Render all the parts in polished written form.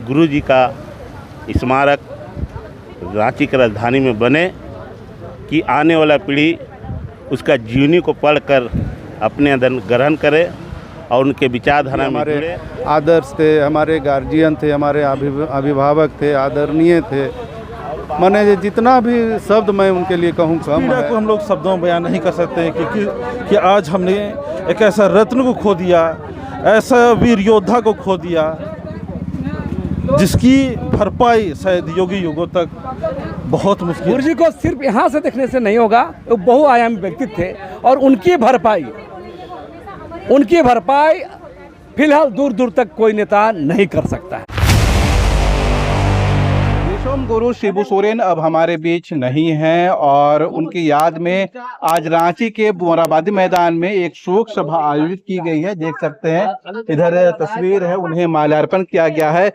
गुरु जी का स्मारक रांची की राजधानी में बने कि आने वाला पीढ़ी उसका जीवनी को पढ़कर अपने अंदर ग्रहण करे और उनके विचारधारा में जुड़े। आदर्श थे, हमारे गार्जियन थे, हमारे अभिभावक थे, आदरणीय थे। मैंने जितना भी शब्द मैं उनके लिए कहूँ कम पीड़ा को हम लोग शब्दों में बयान नहीं कर सकते हैं कि आज हमने एक ऐसा रत्न को खो दिया, ऐसा वीर योद्धा को खो दिया जिसकी भरपाई शायद योगी युगों तक बहुत मुश्किल। गुरु जी को सिर्फ यहाँ से देखने से नहीं होगा, वो बहुआयामी व्यक्तित्व थे और उनकी भरपाई फिलहाल दूर दूर तक कोई नेता नहीं कर सकता है। विश्व गुरु शिबू सोरेन अब हमारे बीच नहीं हैं और उनकी याद में आज रांची के मोराबादी मैदान में एक शोक सभा आयोजित की गई है। देख सकते हैं इधर तस्वीर है, उन्हें माल्यार्पण किया गया है।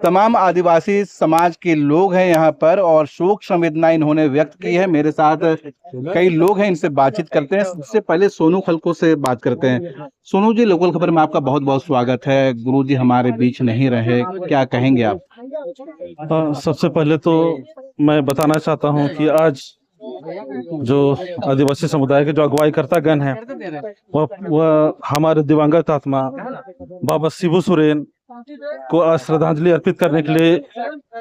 तमाम आदिवासी समाज के लोग हैं यहाँ पर और शोक संवेदना इन्होंने व्यक्त की है। मेरे साथ कई लोग हैं, इनसे बातचीत करते हैं। सबसे पहले सोनू खलको से बात करते हैं। सोनू जी, लोकल खबर में आपका बहुत बहुत स्वागत है। गुरु जी हमारे बीच नहीं रहे, क्या कहेंगे आप? सबसे पहले तो मैं बताना चाहता हूं कि आज जो आदिवासी समुदाय के जो अगुवाई करता गण है वह हमारे दिवंगत आत्मा बाबा शिबू सोरेन को आज श्रद्धांजलि अर्पित करने के लिए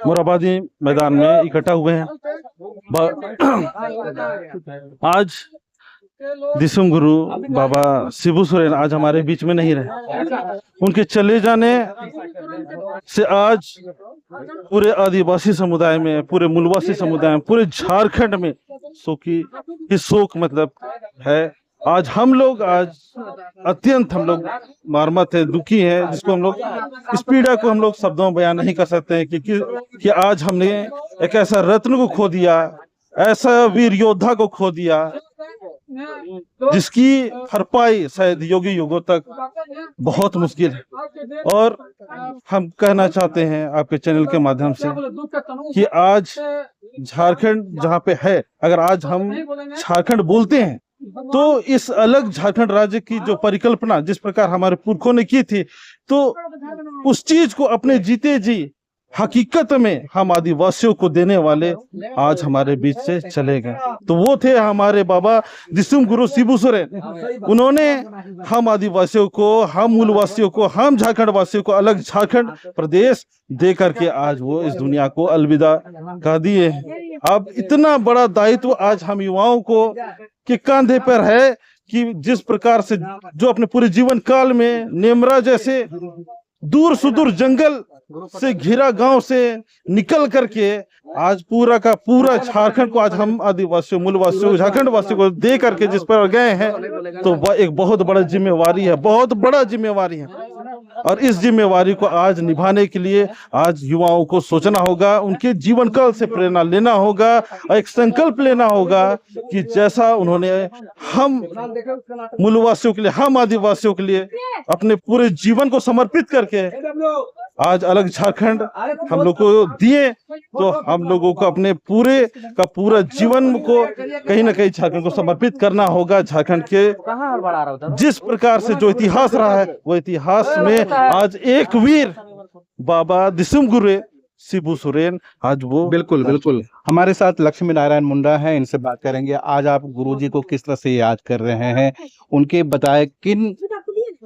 मोराबादी मैदान में इकट्ठा हुए हैं। आज दिसुम गुरु बाबा शिबू सोरेन आज हमारे बीच में नहीं रहे। उनके चले जाने से आज पूरे आदिवासी समुदाय में, पूरे मूलवासी समुदाय में, पूरे झारखंड में शोक मतलब है। आज हम लोग अत्यंत मर्माहत है, दुखी है, जिसको हम लोग इस पीड़ा को हम लोग शब्दों में बयान नहीं कर सकते हैं कि आज हमने एक ऐसा रत्न को खो दिया, ऐसा वीर योद्धा को खो दिया जिसकी भरपाई शायद योगी युगों तक बहुत मुश्किल है। और हम कहना चाहते हैं आपके चैनल के माध्यम से कि आज झारखंड जहाँ पे है, अगर आज हम झारखंड बोलते हैं तो इस अलग झारखंड राज्य की जो परिकल्पना जिस प्रकार हमारे पुरखों ने की थी, तो उस चीज को अपने जीते जी हकीकत में हम आदिवासियों को देने वाले आज हमारे बीच से चले गए। तो वो थे हमारे बाबा दिसुम गुरु शिबू सोरेन। उन्होंने हम आदिवासियों को, हम मूलवासियों को, हम झारखंड वासियों को अलग झारखंड प्रदेश दे करके आज वो इस दुनिया को अलविदा कह दिए। अब इतना बड़ा दायित्व आज हम युवाओं को के कंधे पर है कि जिस प्रकार से जो अपने पूरे जीवन काल में नेमरा जैसे दूर सुदूर जंगल से घिरा गांव से निकल करके आज पूरा का पूरा झारखंड को आज हम आदिवासियों, मूलवासियों, झारखंड वासियों को दे करके जिस पर गए हैं, तो एक बहुत बड़ा जिम्मेवारी है, बहुत बड़ा जिम्मेवारी है। और इस जिम्मेवारी को आज निभाने के लिए आज युवाओं को सोचना होगा, उनके जीवन काल से प्रेरणा लेना होगा और एक संकल्प लेना होगा कि जैसा उन्होंने हम मूलवासियों के लिए, हम आदिवासियों के लिए अपने पूरे जीवन को समर्पित करके आज अलग झारखंड हम लोग को दिए, तो हम लोगों को अपने पूरे का पूरा जीवन को कहीं ना कहीं झारखंड को समर्पित करना होगा। झारखंड के जिस प्रकार से जो इतिहास रहा है, वो इतिहास में आज एक वीर बाबा दिसुम गुरु शिबू सोरेन आज वो बिल्कुल हमारे साथ लक्ष्मी नारायण मुंडा हैं, इनसे बात करेंगे। आज आप गुरुजी को किस तरह से याद कर रहे हैं, उनके बताए किन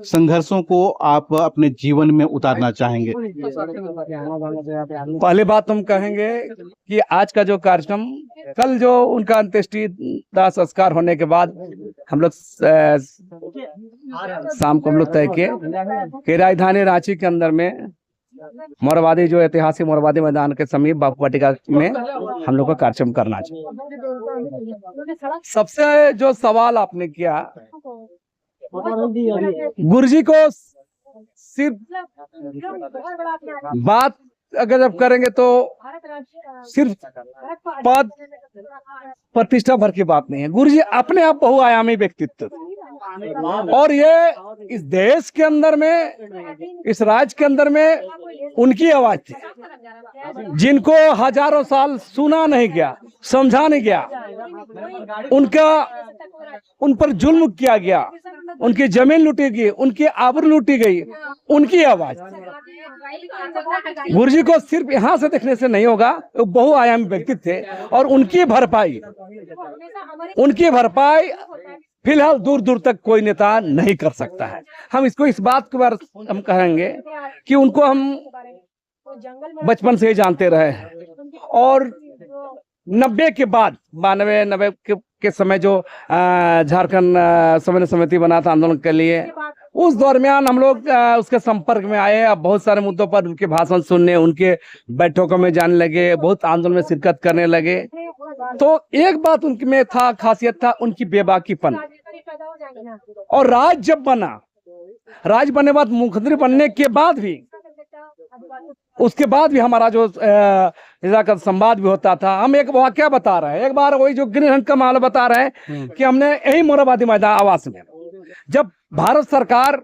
संघर्षों को आप अपने जीवन में उतारना चाहेंगे? पहली बात हम कहेंगे कि आज का जो कार्यक्रम, कल जो उनका अंत्येष्टि दाह संस्कार होने के बाद हम लोग शाम को हम लोग तय किए कि राजधानी रांची के अंदर में मोरवादी, जो ऐतिहासिक मोरवादी मैदान के समीप बापू वाटिका में हम लोग का कार्यक्रम करना चाहिए। सबसे जो सवाल आपने किया, गुरुजी को सिर्फ बात अगर अब करेंगे तो सिर्फ पद प्रतिष्ठा भर की बात नहीं है। गुरुजी अपने आप बहुआयामी व्यक्तित्व, और ये इस देश के अंदर में, इस राज्य के अंदर में उनकी आवाज थी, जिनको हजारों साल सुना नहीं गया, समझा नहीं गया, उन पर जुल्म किया गया, उनकी जमीन लूटी गई, उनकी आबरू लूटी गई, उनकी आवाज। गुरुजी को सिर्फ यहाँ से देखने से नहीं होगा, वो बहुआयामी व्यक्तित्व थे और उनकी भरपाई फिलहाल दूर दूर तक कोई नेता नहीं कर सकता है। हम इसको इस बात के बारे हम कहेंगे कि उनको हम बचपन से ही जानते रहे हैं और 90 के बाद 92 के समय जो झारखंड समन्वय समिति बना था आंदोलन के लिए, उस दरमियान हम लोग उसके संपर्क में आए। अब बहुत सारे मुद्दों पर उनके भाषण सुनने, उनके बैठकों में जाने लगे, बहुत आंदोलन में शिरकत करने लगे। तो एक बात उनकी में था, खासियत था उनकी बेबाकीपन। और राज जब बना, राज बनने बाद मुख्यमंत्री बनने के बाद भी, उसके बाद भी हमारा जो संवाद भी होता था। हम एक वाकया बता रहे हैं, एक बार वही जो ग्रीन हंट का मामला बता रहे हैं कि हमने यही मोरहाबादी मैदान आवास में, जब भारत सरकार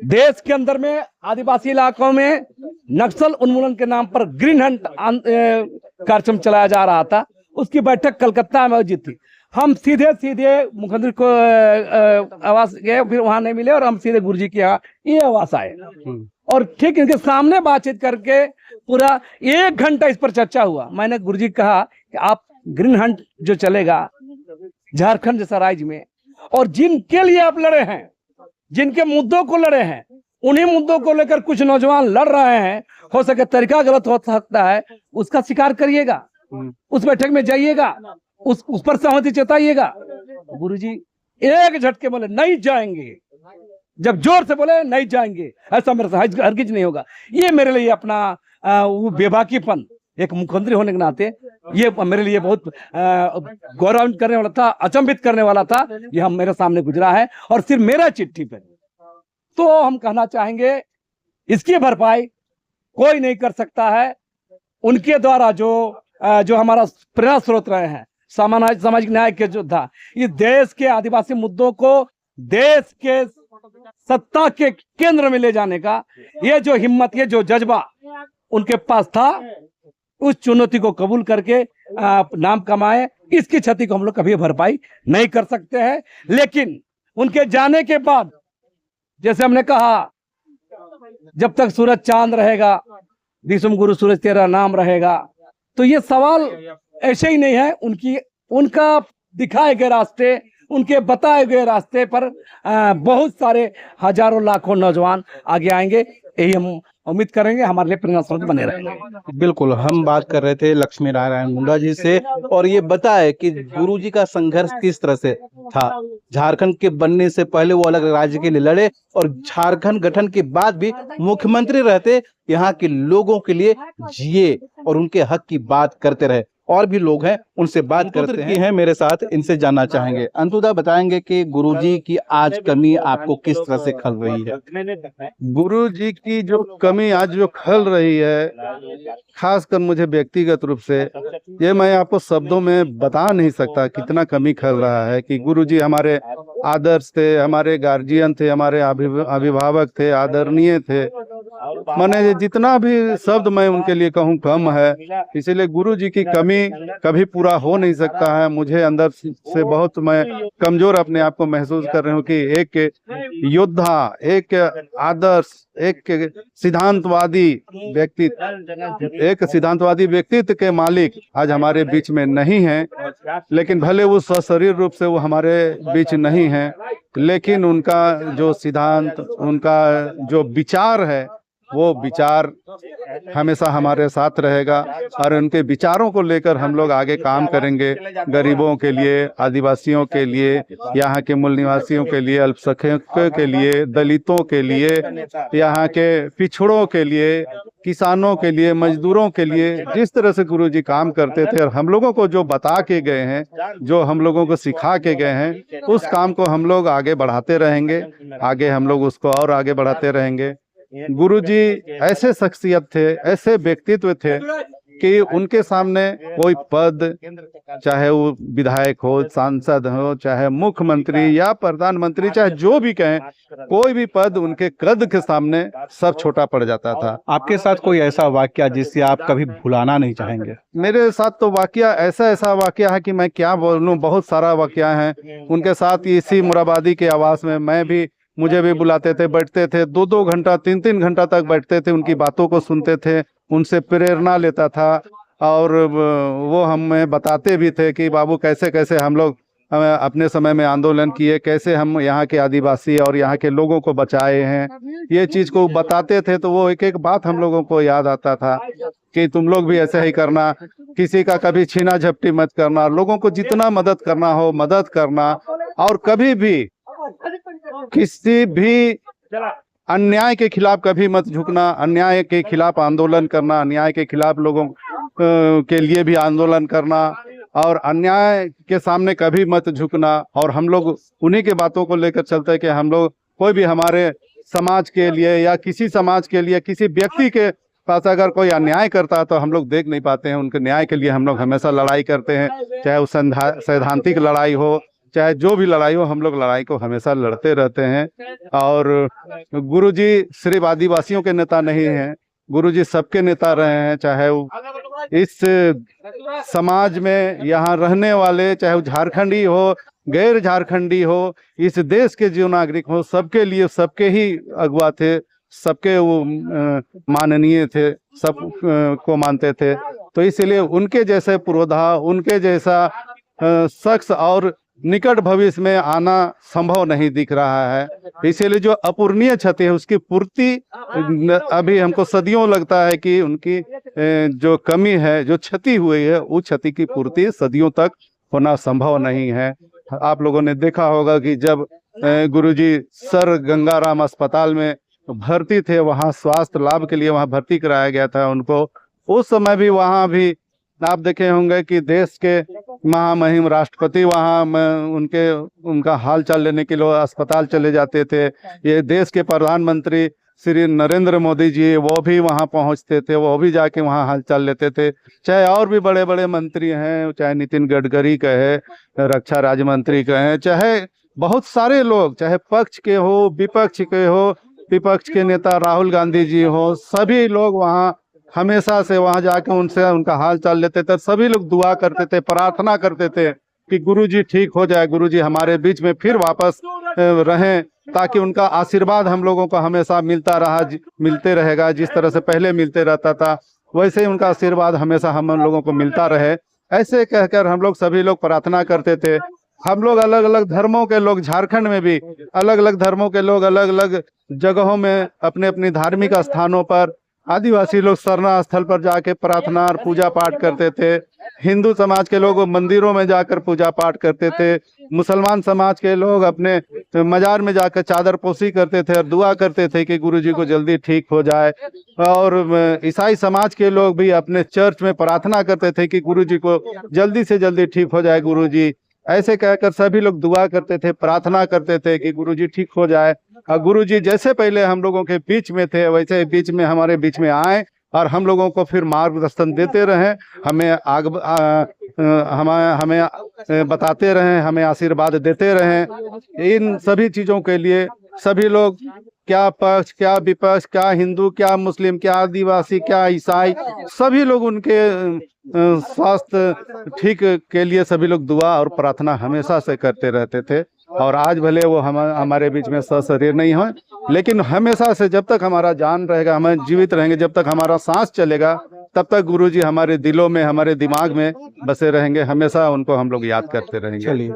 देश के अंदर में आदिवासी इलाकों में नक्सल उन्मूलन के नाम पर ग्रीन हंट कार्यक्रम चलाया जा रहा था, उसकी बैठक कलकत्ता में आयोजित थी। हम सीधे मुख्यमंत्री को आवास गए, फिर वहां नहीं मिले और हम सीधे गुरुजी के यहाँ ये आवास आए और ठीक इनके सामने बातचीत करके पूरा 1 घंटा इस पर चर्चा हुआ। मैंने गुरुजी कहा कि आप ग्रीन हंट जो चलेगा झारखंड जैसा राज्य में, और जिनके लिए आप लड़े हैं, जिनके मुद्दों को लड़े हैं, उन्हीं मुद्दों को लेकर कुछ नौजवान लड़ रहे हैं, हो सके तरीका गलत हो सकता है, उसका स्वीकार करिएगा, उस बैठक में जाइएगा, उस पर सहमति जताइएगा। गुरुजी एक झटके बोले नहीं जाएंगे, जब जोर से बोले नहीं जाएंगे, ऐसा मेरे से हरगिज नहीं होगा। ये मेरे लिए अपना वो बेबाकीपन, एक मुख्यमंत्री होने के नाते ये मेरे लिए बहुत गौरवान्वित करने वाला था, अचंभित करने वाला था। ये हम मेरे सामने गुजरा है और सिर्फ मेरा चिट्ठी पे। तो हम कहना चाहेंगे इसकी भरपाई कोई नहीं कर सकता है। उनके द्वारा जो हमारा प्रेरणा स्रोत रहे हैं, सामाजिक न्याय के योद्धा, इस देश के आदिवासी मुद्दों को देश के सत्ता के केंद्र में ले जाने का ये जो हिम्मत, ये जो जज्बा उनके पास था, उस चुनौती को कबूल करके नाम कमाए। इसकी क्षति को हम लोग कभी भरपाई नहीं कर सकते हैं। लेकिन उनके जाने के बाद, जैसे हमने कहा, जब तक सूरज चांद रहेगा, दिसुम गुरु सूरज तेरा नाम रहेगा। तो ये सवाल ऐसे ही नहीं है, उनका दिखाए गए रास्ते, उनके बताए गए रास्ते पर बहुत सारे हजारों लाखों नौजवान आगे आएंगे। यही हम उम्मीद करेंगे, हमारे लिए प्रेरणा स्रोत बने रहेंगे। बिल्कुल, हम बात कर रहे थे लक्ष्मी नारायण मुंडा जी से, और ये बताए कि गुरुजी का संघर्ष किस तरह से था। झारखंड के बनने से पहले वो अलग राज्य के लिए लड़े और झारखंड गठन के बाद भी मुख्यमंत्री रहते, यहाँ के लोगों के लिए जिए और उनके हक की बात करते रहे। और भी लोग हैं, उनसे बात करते हैं मेरे साथ, इनसे जानना चाहेंगे। अंतुदा बताएंगे कि गुरुजी की आज कमी आपको किस तरह से खल रही है? गुरुजी की जो कमी आज जो खल रही है, खासकर मुझे व्यक्तिगत रूप से, ये मैं आपको शब्दों में बता नहीं सकता कितना कमी खल रहा है। कि गुरुजी हमारे आदर्श थे, हमारे गार्जियन थे, हमारे अभिभावक थे, आदरणीय थे। मैंने जितना भी शब्द मैं उनके लिए कहूँ कम है। इसीलिए गुरुजी की कमी कभी पूरा हो नहीं सकता है। मुझे अंदर से बहुत, मैं कमजोर अपने आप को महसूस कर रहा हूँ कि एक योद्धा, एक आदर्श, एक सिद्धांतवादी व्यक्तित्व के मालिक आज हमारे बीच में नहीं है। लेकिन भले वो सशरीर रूप से वो हमारे बीच नहीं है, लेकिन उनका जो सिद्धांत, उनका जो विचार है, वो विचार हमेशा हमारे साथ रहेगा और उनके विचारों को लेकर हम लोग आगे काम करेंगे। गरीबों के लिए, आदिवासियों के लिए, यहाँ के मूल निवासियों के लिए, अल्पसंख्यकों के लिए, दलितों के लिए, यहाँ के पिछड़ों के लिए, किसानों के लिए, मजदूरों के लिए, जिस तरह से गुरुजी काम करते थे और हम लोगों को जो बता के गए हैं, जो हम लोगों को सिखा के गए हैं, उस काम को हम लोग आगे बढ़ाते रहेंगे। आगे हम लोग उसको और आगे बढ़ाते रहेंगे। गुरुजी ऐसे शख्सियत थे, ऐसे व्यक्तित्व थे कि उनके सामने कोई पद, चाहे वो विधायक हो, सांसद हो, चाहे मुख्यमंत्री या प्रधानमंत्री, चाहे जो भी कहें, कोई भी पद उनके कद के सामने सब छोटा पड़ जाता था। आपके साथ कोई ऐसा वाकया जिससे आप कभी भुलाना नहीं चाहेंगे? मेरे साथ तो वाकया ऐसा वाकया है कि मैं क्या बोलूं, बहुत सारा वाकया है उनके साथ। इसी मुराबादी के आवास में मुझे भी बुलाते थे, बैठते थे, 2-2 घंटा 3-3 घंटा तक बैठते थे, उनकी बातों को सुनते थे, उनसे प्रेरणा लेता था। और वो हमें बताते भी थे कि बाबू कैसे कैसे हम लोग अपने समय में आंदोलन किए, कैसे हम यहाँ के आदिवासी और यहाँ के लोगों को बचाए हैं। ये चीज़ को बताते थे तो वो एक एक बात हम लोगों को याद आता था कि तुम लोग भी ऐसे ही करना, किसी का कभी छीना झपटी मत करना, लोगों को जितना मदद करना हो मदद करना, और कभी भी किसी भी अन्याय के खिलाफ कभी मत झुकना, अन्याय के खिलाफ आंदोलन करना, अन्याय के खिलाफ लोगों के लिए भी आंदोलन करना, और अन्याय के सामने कभी मत झुकना। और हम लोग उन्हीं के बातों को लेकर चलते हैं कि हम लोग कोई भी हमारे समाज के लिए या किसी समाज के लिए किसी व्यक्ति के पास अगर कोई अन्याय करता है तो हम लोग देख नहीं पाते हैं, उनके न्याय के लिए हम लोग हमेशा लड़ाई करते हैं, चाहे वो सैद्धांतिक लड़ाई हो, चाहे जो भी लड़ाई हो, हम लोग लड़ाई को हमेशा लड़ते रहते हैं। और गुरुजी सिर्फ आदिवासियों के नेता नहीं हैं, गुरुजी सबके नेता रहे हैं, चाहे वो इस समाज में यहाँ रहने वाले, चाहे वो झारखंडी हो, गैर झारखंडी हो, इस देश के जो नागरिक हो, सबके लिए सबके ही अगुआ थे, सबके वो माननीय थे, सब को मानते थे। तो इसलिए उनके जैसे पुरोधा, उनके जैसा शख्स और निकट भविष्य में आना संभव नहीं दिख रहा है। इसीलिए जो अपूर्णीय क्षति है उसकी पूर्ति अभी हमको सदियों लगता है कि उनकी जो कमी है, जो क्षति हुई है, उस क्षति की पूर्ति सदियों तक होना संभव नहीं है। आप लोगों ने देखा होगा कि जब गुरुजी सर गंगाराम अस्पताल में भर्ती थे, वहाँ स्वास्थ्य लाभ के लिए वहाँ भर्ती कराया गया था उनको। उस समय भी वहाँ भी आप देखे होंगे कि देश के महामहिम राष्ट्रपति वहाँ उनका हाल चाल लेने के लिए अस्पताल चले जाते थे। ये देश के प्रधानमंत्री श्री नरेंद्र मोदी जी, वो भी वहाँ पहुँचते थे, वो भी जाके वहाँ हाल चाल लेते थे। चाहे और भी बड़े बड़े मंत्री हैं, चाहे नितिन गडकरी कहे, रक्षा राज्य मंत्री कहे, चाहे बहुत सारे लोग, चाहे पक्ष के हो विपक्ष के हो, विपक्ष के नेता राहुल गांधी जी हो, सभी लोग वहाँ हमेशा से वहाँ जाके उनसे उनका हाल चाल लेते थे। सभी लोग दुआ करते थे, प्रार्थना करते थे कि गुरुजी ठीक हो जाए, गुरुजी हमारे बीच में फिर वापस रहें, ताकि उनका आशीर्वाद हम लोगों को हमेशा मिलते रहेगा। जिस तरह से पहले मिलते रहता था, वैसे ही उनका आशीर्वाद हमेशा हम लोगों को मिलता रहे। ऐसे कहकर हम लोग सभी लोग प्रार्थना करते थे। हम लोग अलग अलग धर्मों के लोग, झारखंड में भी अलग अलग धर्मों के लोग अलग अलग जगहों में अपने अपने धार्मिक स्थानों पर, आदिवासी लोग सरना स्थल पर जाके प्रार्थना और पूजा पाठ करते थे। हिंदू समाज के लोग मंदिरों में जाकर पूजा पाठ करते थे। मुसलमान समाज के लोग अपने मजार में जाकर चादर पोशी करते थे और दुआ करते थे कि गुरुजी को जल्दी ठीक हो जाए। और ईसाई समाज के लोग भी अपने चर्च में प्रार्थना करते थे कि गुरुजी को जल्दी से जल्दी ठीक हो जाए गुरुजी। ऐसे कहकर सभी लोग दुआ करते थे, प्रार्थना करते थे कि गुरुजी ठीक हो जाए। और गुरुजी जैसे पहले हम लोगों के बीच में थे, वैसे बीच में हमारे बीच में आए और हम लोगों को फिर मार्गदर्शन देते रहे, हमें बताते रहे, हमें आशीर्वाद देते रहे। इन सभी चीज़ों के लिए सभी लोग, क्या पक्ष, क्या विपक्ष, क्या हिंदू, क्या मुस्लिम, क्या आदिवासी, क्या ईसाई, सभी लोग उनके स्वास्थ्य ठीक के लिए सभी लोग दुआ और प्रार्थना हमेशा से करते रहते थे। और आज भले वो हमारे बीच में सशरीर नहीं हो, लेकिन हमेशा से जब तक हमारा जान रहेगा, हम जीवित रहेंगे, जब तक हमारा सांस चलेगा, तब तक गुरुजी हमारे दिलों में, हमारे दिमाग में बसे रहेंगे। हमेशा उनको हम लोग याद करते रहेंगे। चलिए,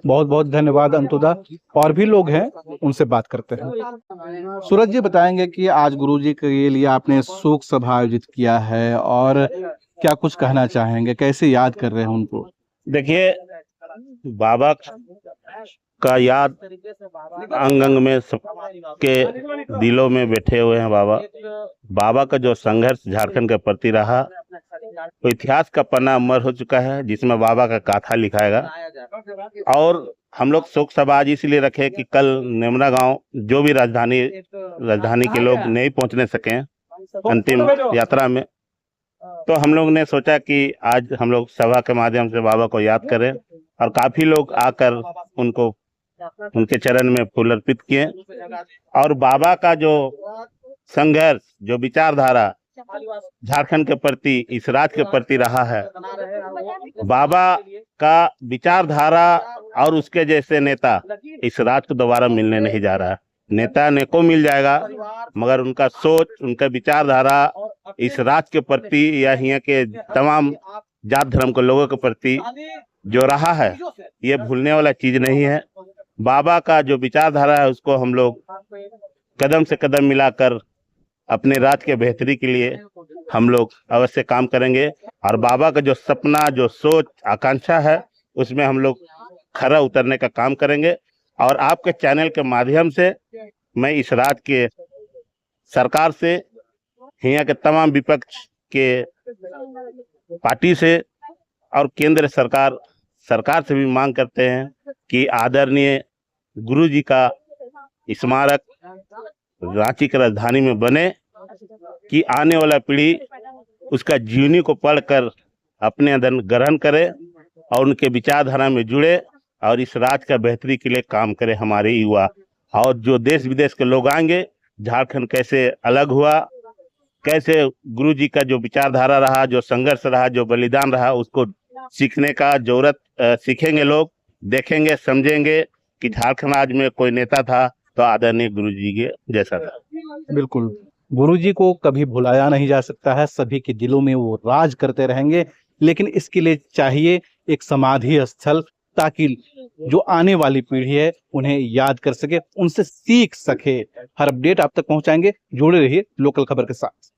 बहुत बहुत धन्यवाद अंतुदा। और भी लोग हैं, उनसे बात करते हैं। सूरज जी बताएंगे कि आज गुरुजी के लिए आपने शोक सभा आयोजित किया है, और क्या कुछ कहना चाहेंगे, कैसे याद कर रहे हैं उनको? देखिए, बाबा का याद अंग अंग में सबके दिलों में बैठे हुए हैं। बाबा का जो संघर्ष झारखंड के प्रति रहा, वो इतिहास का पन्ना अमर हो चुका है, जिसमें बाबा का गाथा लिखाएगा। और हम लोग शोक सभा आज इसलिए रखे कि कल नेमरा गांव जो भी राजधानी के लोग नहीं पहुंचने सके अंतिम यात्रा में, तो हम लोग ने सोचा कि आज हम लोग सभा के माध्यम से बाबा को याद करें, और काफी लोग आकर उनको उनके चरण में फूल अर्पित किए। और बाबा का जो संघर्ष, जो विचारधारा झारखंड के प्रति, इस राज्य के प्रति रहा है, बाबा का विचारधारा और उसके जैसे नेता इस राज्य को दोबारा मिलने नहीं जा रहा है। नेता को मिल जाएगा, मगर उनका सोच, उनका विचारधारा इस राज्य के प्रति या यहाँ के तमाम जात धर्म के लोगों के प्रति जो रहा है, ये भूलने वाला चीज नहीं है। बाबा का जो विचारधारा है उसको हम लोग कदम से कदम मिलाकर अपने राज्य के बेहतरी के लिए हम लोग अवश्य काम करेंगे। और बाबा का जो सपना, जो सोच, आकांक्षा है, उसमें हम लोग खरा उतरने का काम करेंगे। और आपके चैनल के माध्यम से मैं इस राज्य के सरकार से, यहाँ के तमाम विपक्ष के पार्टी से और केंद्र सरकार से भी मांग करते हैं कि आदरणीय गुरु जी का स्मारक रांची की राजधानी में बने, कि आने वाला पीढ़ी उसका जीवनी को पढ़कर अपने अंदर ग्रहण करे और उनके विचारधारा में जुड़े और इस राज्य का बेहतरी के लिए काम करे हमारे युवा। और जो देश विदेश के लोग आएंगे, झारखंड कैसे अलग हुआ, कैसे गुरु जी का जो विचारधारा रहा, जो संघर्ष रहा, जो बलिदान रहा, उसको सीखने का जरूरत सीखेंगे लोग, देखेंगे, समझेंगे कि झारखंड राज्य में कोई नेता था तो आदरणीय गुरु जी के जैसा था। बिल्कुल, गुरु जी को कभी भुलाया नहीं जा सकता है, सभी के दिलों में वो राज करते रहेंगे। लेकिन इसके लिए चाहिए एक समाधि स्थल, ताकि जो आने वाली पीढ़ी है उन्हें याद कर सके, उनसे सीख सके। हर अपडेट आप तक पहुंचाएंगे, जुड़े रहिए लोकल खबर के साथ।